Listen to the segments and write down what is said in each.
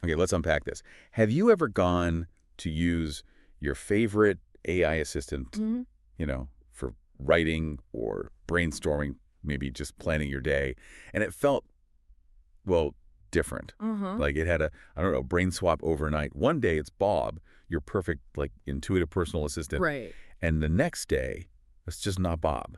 Okay, let's unpack this. Have you ever gone to use your favorite AI assistant, for writing or brainstorming, maybe just planning your day, and it felt, well, different? Like it had I don't know, brain swap overnight. One day it's Bob, your perfect, like, intuitive personal assistant. Right. And the next day, it's just not Bob.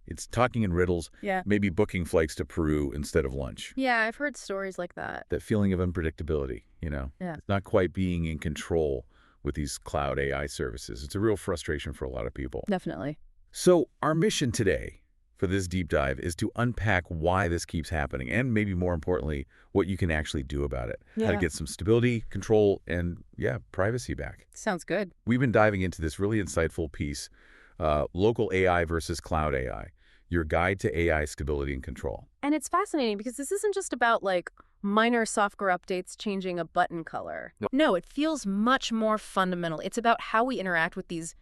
It's talking in riddles, Yeah. maybe booking flights to Peru instead of lunch. Yeah, I've heard stories like that. That feeling of unpredictability, Yeah. It's not quite being in control with these cloud AI services. It's a real frustration for a lot of people. Definitely. So our mission today for this deep dive is to unpack why this keeps happening and, maybe more importantly, what you can actually do about it. How to Yeah. get some stability, control, and, privacy back. Sounds good. We've been diving into this really insightful piece, Local AI versus Cloud AI, your guide to AI stability and control. And it's fascinating because this isn't just about like minor software updates changing a button color. No, it feels much more fundamental. It's about how we interact with these,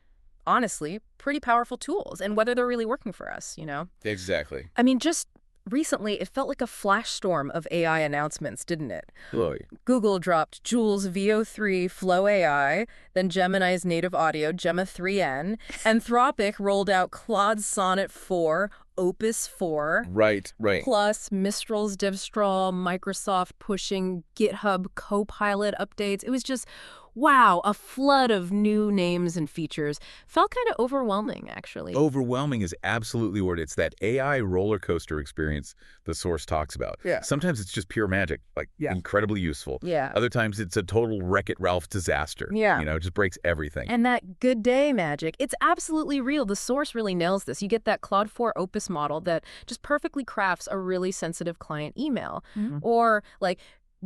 honestly, pretty powerful tools and whether they're really working for us, Exactly. I mean, just recently, it felt like a flash storm of AI announcements, didn't it? Chloe. Google dropped Joul's VO3 Flow AI, then Gemini's native audio, Gemma 3N. Anthropic rolled out Claude Sonnet 4, Opus 4. Right. Plus Mistral's DevStraw, Microsoft pushing GitHub Copilot updates. It was just, wow, a flood of new names and features. Felt kind of overwhelming, actually. Overwhelming is absolutely what it's that AI roller coaster experience the source talks about. Yeah. Sometimes it's just pure magic, like incredibly useful. Yeah. Other times it's a total Wreck-It Ralph disaster. Yeah. It just breaks everything. And that good day magic, it's absolutely real. The source really nails this. You get that Claude 4 Opus model that just perfectly crafts a really sensitive client email. Or like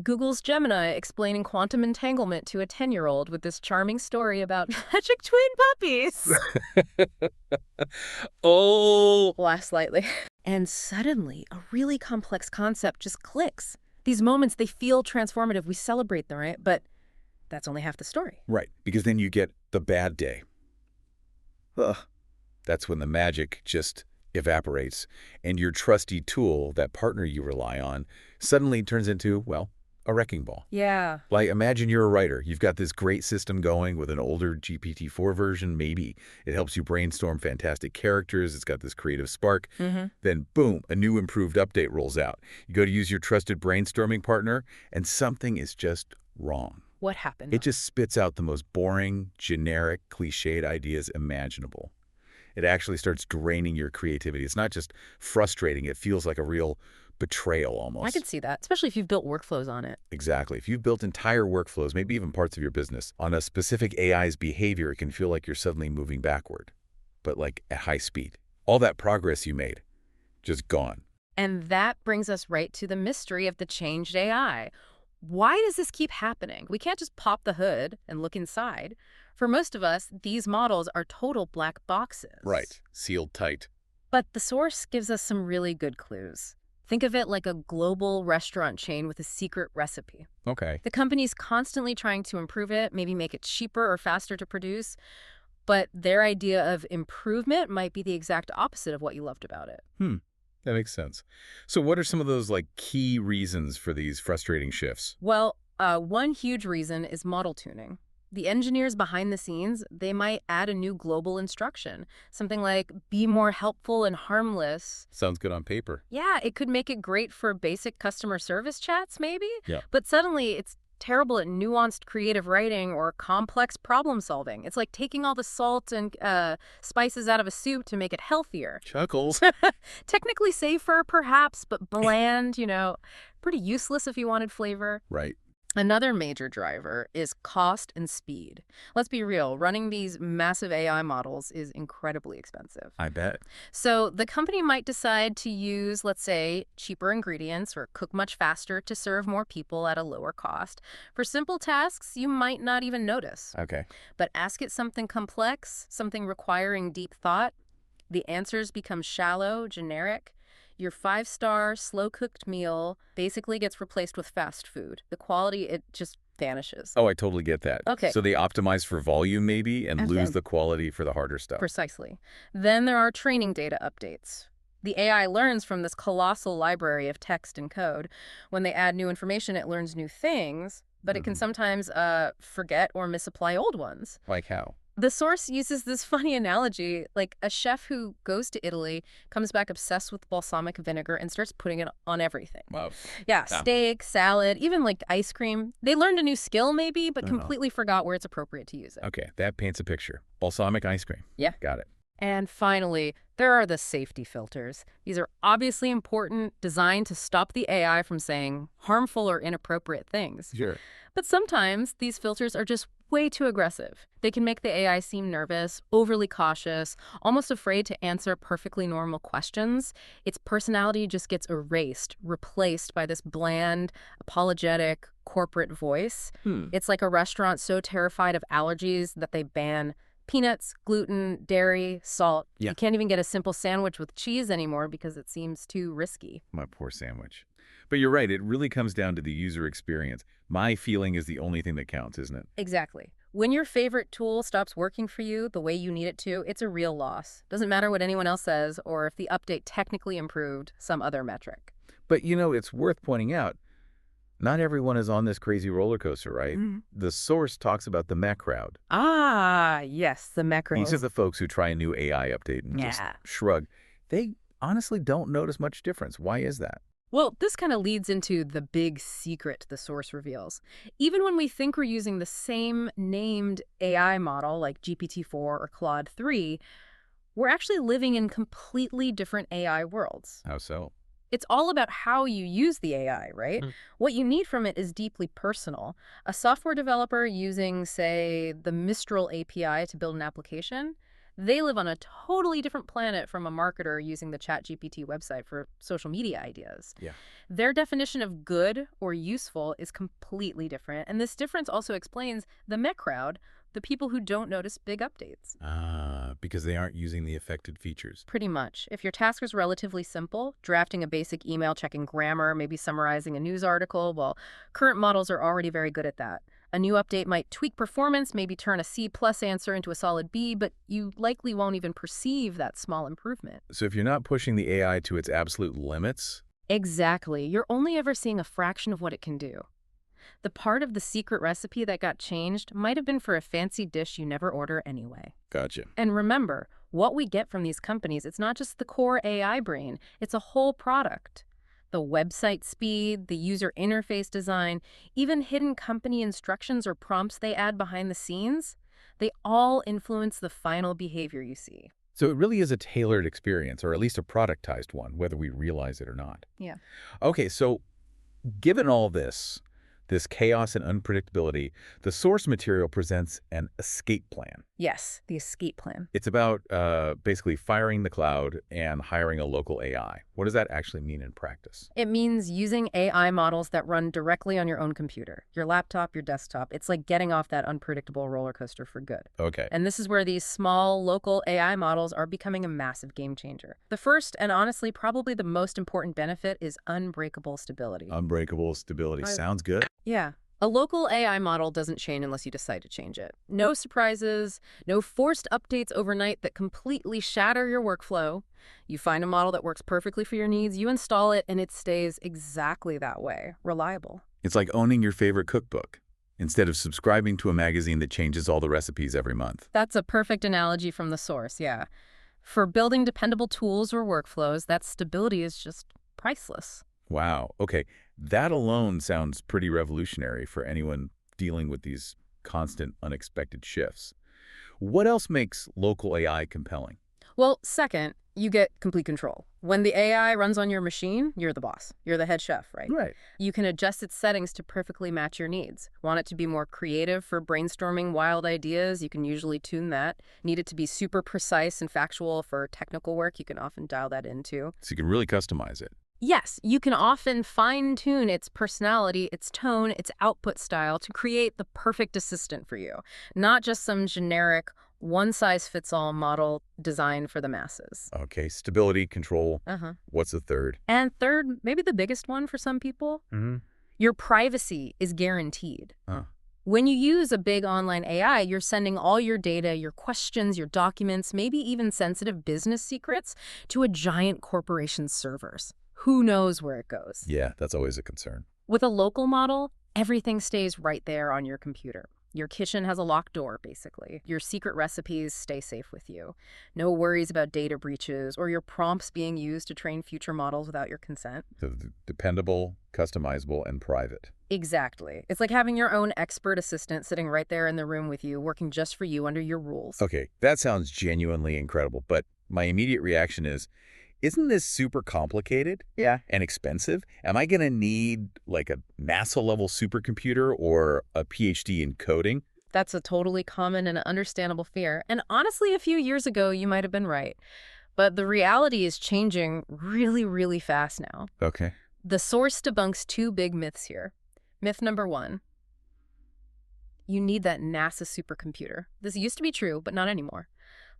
Google's Gemini explaining quantum entanglement to a 10-year-old with this charming story about magic twin puppies. Oh! Laugh slightly. And suddenly, a really complex concept just clicks. These moments, they feel transformative. We celebrate them, right? But that's only half the story. Right, because then you get the bad day. Ugh. That's when the magic just evaporates, and your trusty tool, that partner you rely on, suddenly turns into, well, a wrecking ball. Yeah. Like, imagine you're a writer. You've got this great system going with an older GPT-4 version, maybe. It helps you brainstorm fantastic characters. It's got this creative spark. Then, boom, a new improved update rolls out. You go to use your trusted brainstorming partner, and something is just wrong. What happened? It just spits out the most boring, generic, cliched ideas imaginable. It actually starts draining your creativity. It's not just frustrating. It feels like a real betrayal almost. I can see that, especially if you've built workflows on it. Exactly. If you've built entire workflows, maybe even parts of your business, on a specific AI's behavior, it can feel like you're suddenly moving backward, but like at high speed. All that progress you made, just gone. And that brings us right to the mystery of the changed AI. Why does this keep happening? We can't just pop the hood and look inside. For most of us, these models are total black boxes. Right. Sealed tight. But the source gives us some really good clues. Think of it like a global restaurant chain with a secret recipe. Okay. The company's constantly trying to improve it, maybe make it cheaper or faster to produce, but their idea of improvement might be the exact opposite of what you loved about it. That makes sense. So what are some of those key reasons for these frustrating shifts? Well, one huge reason is model tuning. The engineers behind the scenes, they might add a new global instruction, something like be more helpful and harmless. Sounds good on paper. Yeah, it could make it great for basic customer service chats, maybe. Yeah. But suddenly it's terrible at nuanced creative writing or complex problem solving. It's like taking all the salt and spices out of a soup to make it healthier. Chuckles. Technically safer, perhaps, but bland, pretty useless if you wanted flavor. Right. Another major driver is cost and speed. Let's be real, running these massive AI models is incredibly expensive. I bet. So the company might decide to use, let's say, cheaper ingredients or cook much faster to serve more people at a lower cost. For simple tasks, you might not even notice. Okay. But ask it something complex, something requiring deep thought, the answers become shallow, generic. Your 5-star, slow-cooked meal basically gets replaced with fast food. The quality, it just vanishes. Oh, I totally get that. Okay. So they optimize for volume maybe and lose then- the quality for the harder stuff. Precisely. Then there are training data updates. The AI learns from this colossal library of text and code. When they add new information, it learns new things, but it can sometimes forget or misapply old ones. Like how? The source uses this funny analogy, like a chef who goes to Italy, comes back obsessed with balsamic vinegar and starts putting it on everything. Wow. Yeah, steak, salad, even like ice cream. They learned a new skill maybe, but completely forgot where it's appropriate to use it. Okay, that paints a picture. Balsamic ice cream. Yeah. Got it. And finally, there are the safety filters. These are obviously important, designed to stop the AI from saying harmful or inappropriate things. Sure. But sometimes these filters are just way too aggressive. They can make the AI seem nervous, overly cautious, almost afraid to answer perfectly normal questions. Its personality just gets erased, replaced by this bland, apologetic, corporate voice. It's like a restaurant so terrified of allergies that they ban peanuts, gluten, dairy, salt. Yeah. You can't even get a simple sandwich with cheese anymore because it seems too risky. My poor sandwich. But you're right, it really comes down to the user experience. My feeling is the only thing that counts, isn't it? Exactly. When your favorite tool stops working for you the way you need it to, it's a real loss. Doesn't matter what anyone else says or if the update technically improved some other metric. But, it's worth pointing out, not everyone is on this crazy roller coaster, right? The source talks about the meh crowd. Ah, yes, the macros. These are the folks who try a new AI update and just shrug. They honestly don't notice much difference. Why is that? Well, this kind of leads into the big secret the source reveals. Even when we think we're using the same named AI model like GPT-4 or Claude 3, we're actually living in completely different AI worlds. How so? It's all about how you use the AI, right? What you need from it is deeply personal. A software developer using, say, the Mistral API to build an application, they live on a totally different planet from a marketer using the ChatGPT website for social media ideas. Yeah. Their definition of good or useful is completely different. And this difference also explains the meh crowd, the people who don't notice big updates. Because they aren't using the affected features. Pretty much. If your task is relatively simple, drafting a basic email, checking grammar, maybe summarizing a news article, well, current models are already very good at that. A new update might tweak performance, maybe turn a C+ answer into a solid B, but you likely won't even perceive that small improvement. So if you're not pushing the AI to its absolute limits... Exactly. You're only ever seeing a fraction of what it can do. The part of the secret recipe that got changed might have been for a fancy dish you never order anyway. Gotcha. And remember, what we get from these companies, it's not just the core AI brain, it's a whole product. The website speed, the user interface design, even hidden company instructions or prompts they add behind the scenes, they all influence the final behavior you see. So it really is a tailored experience, or at least a productized one, whether we realize it or not. Yeah. Okay, so given all this chaos and unpredictability, the source material presents an escape plan. Yes, the escape plan. It's about basically firing the cloud and hiring a local AI. What does that actually mean in practice? It means using AI models that run directly on your own computer, your laptop, your desktop. It's like getting off that unpredictable roller coaster for good. Okay. And this is where these small local AI models are becoming a massive game changer. The first, and honestly probably the most important benefit, is unbreakable stability. Unbreakable stability. Sounds good. Yeah. A local AI model doesn't change unless you decide to change it. No surprises, no forced updates overnight that completely shatter your workflow. You find a model that works perfectly for your needs, you install it, and it stays exactly that way, reliable. It's like owning your favorite cookbook instead of subscribing to a magazine that changes all the recipes every month. That's a perfect analogy from the source, yeah. For building dependable tools or workflows, that stability is just priceless. Wow. Okay. That alone sounds pretty revolutionary for anyone dealing with these constant, unexpected shifts. What else makes local AI compelling? Well, second, you get complete control. When the AI runs on your machine, you're the boss. You're the head chef, right? Right. You can adjust its settings to perfectly match your needs. Want it to be more creative for brainstorming wild ideas? You can usually tune that. Need it to be super precise and factual for technical work? You can often dial that in too. So you can really customize it. Yes, you can often fine-tune its personality, its tone, its output style to create the perfect assistant for you, not just some generic one-size-fits-all model designed for the masses. Okay, stability, control. What's the third? And third, maybe the biggest one for some people, your privacy is guaranteed. When you use a big online AI, you're sending all your data, your questions, your documents, maybe even sensitive business secrets to a giant corporation's servers. Who knows where it goes? Yeah, that's always a concern. With a local model, Everything stays right there on your computer. Your kitchen has a locked door, basically. Your secret recipes stay safe with you. No worries about data breaches or your prompts being used to train future models without your consent. So dependable, customizable, and private. Exactly. It's like having your own expert assistant sitting right there in the room with you, working just for you under your rules. Okay, that sounds genuinely incredible, but my immediate reaction is, isn't this super complicated? Yeah. And expensive? Am I going to need like a NASA-level supercomputer or a PhD in coding? That's a totally common and understandable fear. And honestly, a few years ago, you might have been right. But the reality is changing really, really fast now. Okay. The source debunks two big myths here. Myth number one, you need that NASA supercomputer. This used to be true, but not anymore.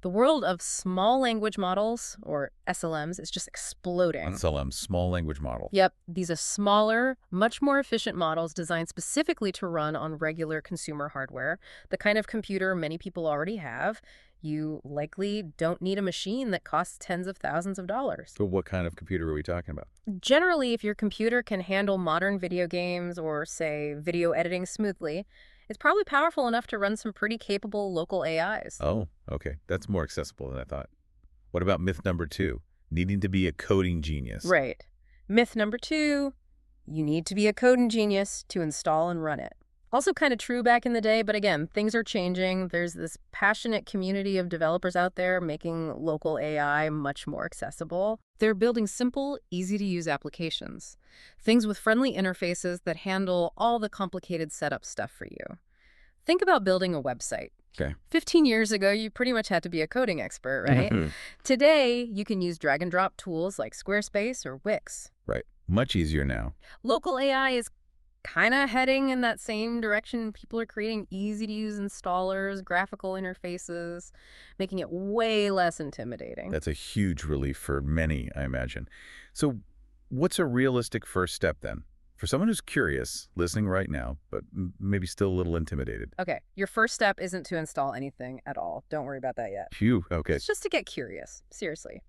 The world of small language models, or SLMs, is just exploding. SLMs, small language model. Yep, these are smaller, much more efficient models designed specifically to run on regular consumer hardware, the kind of computer many people already have. You likely don't need a machine that costs tens of thousands of dollars. So what kind of computer are we talking about? Generally, if your computer can handle modern video games or, say, video editing smoothly, it's probably powerful enough to run some pretty capable local AIs. Oh, okay. That's more accessible than I thought. What about myth number two? Needing to be a coding genius. Right. Myth number two, you need to be a coding genius to install and run it. Also kind of true back in the day, but again, things are changing. There's this passionate community of developers out there making local AI much more accessible. They're building simple, easy-to-use applications. Things with friendly interfaces that handle all the complicated setup stuff for you. Think about building a website. Okay. 15 years ago, you pretty much had to be a coding expert, right? Today, you can use drag-and-drop tools like Squarespace or Wix. Right. Much easier now. Local AI is kind of heading in that same direction. People are creating easy-to-use installers, graphical interfaces, making it way less intimidating. That's a huge relief for many, I imagine. So what's a realistic first step then? For someone who's curious, listening right now, but maybe still a little intimidated. Okay, your first step isn't to install anything at all. Don't worry about that yet. Phew, okay. It's just to get curious, seriously.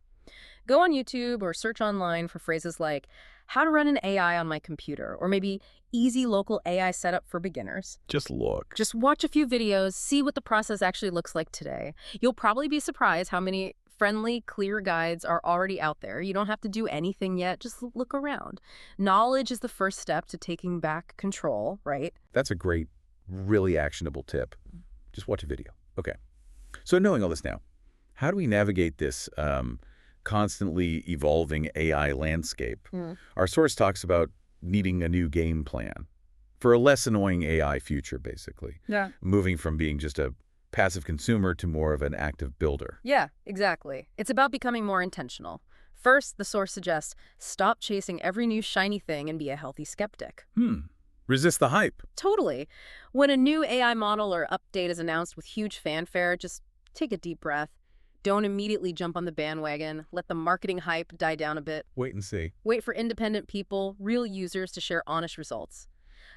Go on YouTube or search online for phrases like, how to run an AI on my computer, or maybe easy local AI setup for beginners. Just look. Just watch a few videos, see what the process actually looks like today. You'll probably be surprised how many friendly, clear guides are already out there. You don't have to do anything yet, just look around. Knowledge is the first step to taking back control, right? That's a great, really actionable tip. Just watch a video. Okay. So knowing all this now, how do we navigate this constantly evolving AI landscape? Our source talks about needing a new game plan for a less annoying AI future, basically. Yeah. Moving from being just a passive consumer to more of an active builder. Yeah, exactly. It's about becoming more intentional. First, the source suggests stop chasing every new shiny thing and be a healthy skeptic. Resist the hype. Totally. When a new AI model or update is announced with huge fanfare, just take a deep breath. Don't immediately jump on the bandwagon. Let the marketing hype die down a bit. Wait and see. Wait for independent people, real users, to share honest results.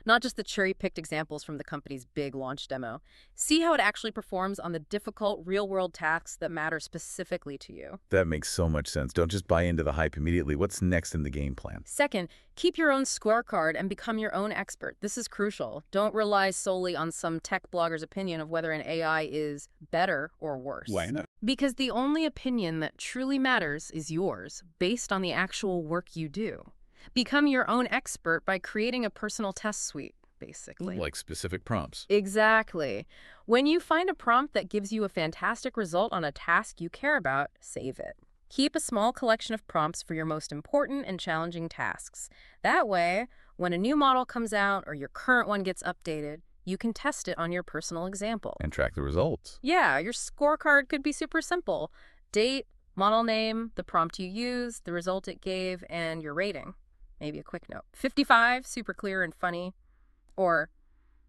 Not just the cherry-picked examples from the company's big launch demo. See how it actually performs on the difficult, real-world tasks that matter specifically to you. That makes so much sense. Don't just buy into the hype immediately. What's next in the game plan? Second, keep your own scorecard and become your own expert. This is crucial. Don't rely solely on some tech blogger's opinion of whether an AI is better or worse. Why not? Because the only opinion that truly matters is yours, based on the actual work you do. Become your own expert by creating a personal test suite, basically. Like specific prompts. Exactly. When you find a prompt that gives you a fantastic result on a task you care about, save it. Keep a small collection of prompts for your most important and challenging tasks. That way, when a new model comes out or your current one gets updated, you can test it on your personal example. And track the results. Yeah, your scorecard could be super simple. Date, model name, the prompt you used, the result it gave, and your rating. Maybe a quick note. 55, super clear and funny. Or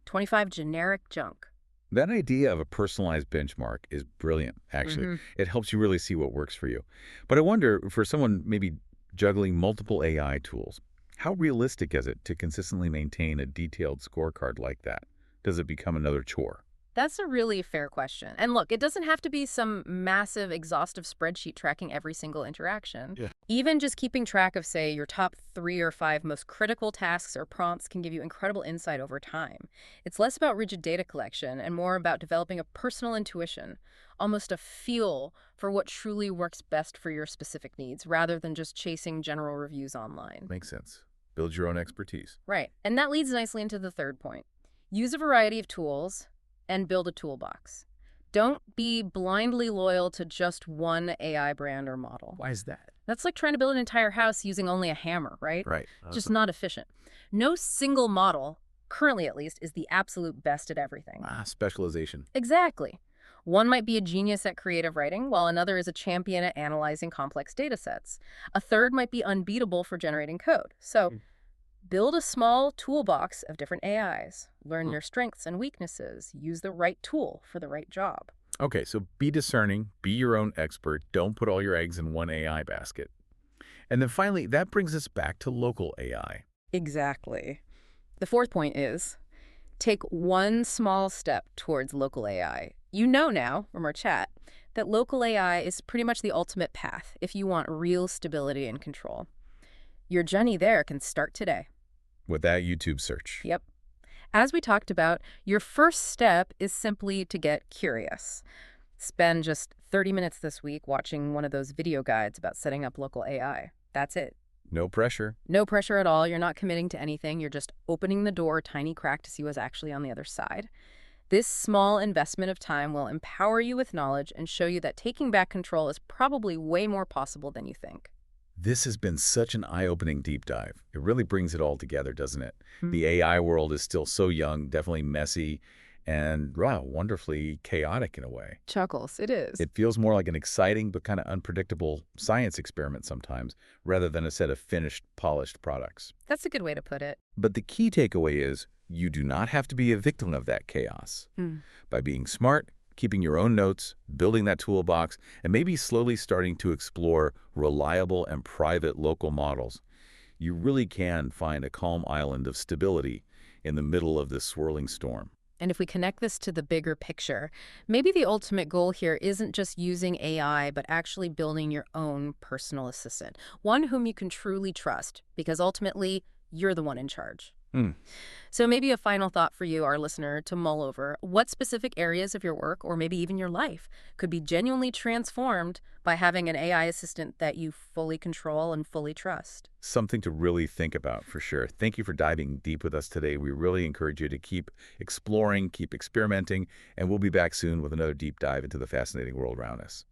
25, generic junk. That idea of a personalized benchmark is brilliant, actually. It helps you really see what works for you. But I wonder, for someone maybe juggling multiple AI tools, how realistic is it to consistently maintain a detailed scorecard like that? Does it become another chore? That's a really fair question. And look, it doesn't have to be some massive, exhaustive spreadsheet tracking every single interaction. Yeah. Even just keeping track of, say, your top 3 or 5 most critical tasks or prompts can give you incredible insight over time. It's less about rigid data collection and more about developing a personal intuition, almost a feel for what truly works best for your specific needs, rather than just chasing general reviews online. Makes sense. Build your own expertise. Right. And that leads nicely into the third point. Use a variety of tools and build a toolbox. Don't be blindly loyal to just one AI brand or model. Why is that? That's like trying to build an entire house using only a hammer, right? Right. Just not efficient. No single model, currently at least, is the absolute best at everything. Specialization. Exactly. One might be a genius at creative writing, while another is a champion at analyzing complex data sets. A third might be unbeatable for generating code. So build a small toolbox of different AIs. Learn their strengths and weaknesses. Use the right tool for the right job. Okay, so be discerning, be your own expert. Don't put all your eggs in one AI basket. And then finally, that brings us back to local AI. Exactly. The fourth point is take one small step towards local AI. You know now from our chat that local AI is pretty much the ultimate path if you want real stability and control. Your journey there can start today. With that YouTube search. Yep. As we talked about, your first step is simply to get curious. Spend just 30 minutes this week watching one of those video guides about setting up local AI. That's it. No pressure. No pressure at all. You're not committing to anything. You're just opening the door a tiny crack to see what's actually on the other side. This small investment of time will empower you with knowledge and show you that taking back control is probably way more possible than you think. This has been such an eye-opening deep dive. It really brings it all together, doesn't it? The AI world is still so young, definitely messy, and wow, wonderfully chaotic in a way. Chuckles, it is. It feels more like an exciting but kind of unpredictable science experiment sometimes, rather than a set of finished, polished products. That's a good way to put it. But the key takeaway is you do not have to be a victim of that chaos. By being smart, keeping your own notes, building that toolbox, and maybe slowly starting to explore reliable and private local models, you really can find a calm island of stability in the middle of this swirling storm. And if we connect this to the bigger picture, maybe the ultimate goal here isn't just using AI, but actually building your own personal assistant, one whom you can truly trust, because ultimately, you're the one in charge. So maybe a final thought for you, our listener, to mull over. What specific areas of your work, or maybe even your life, could be genuinely transformed by having an AI assistant that you fully control and fully trust? Something to really think about, for sure. Thank you for diving deep with us today. We really encourage you to keep exploring, keep experimenting, and we'll be back soon with another deep dive into the fascinating world around us.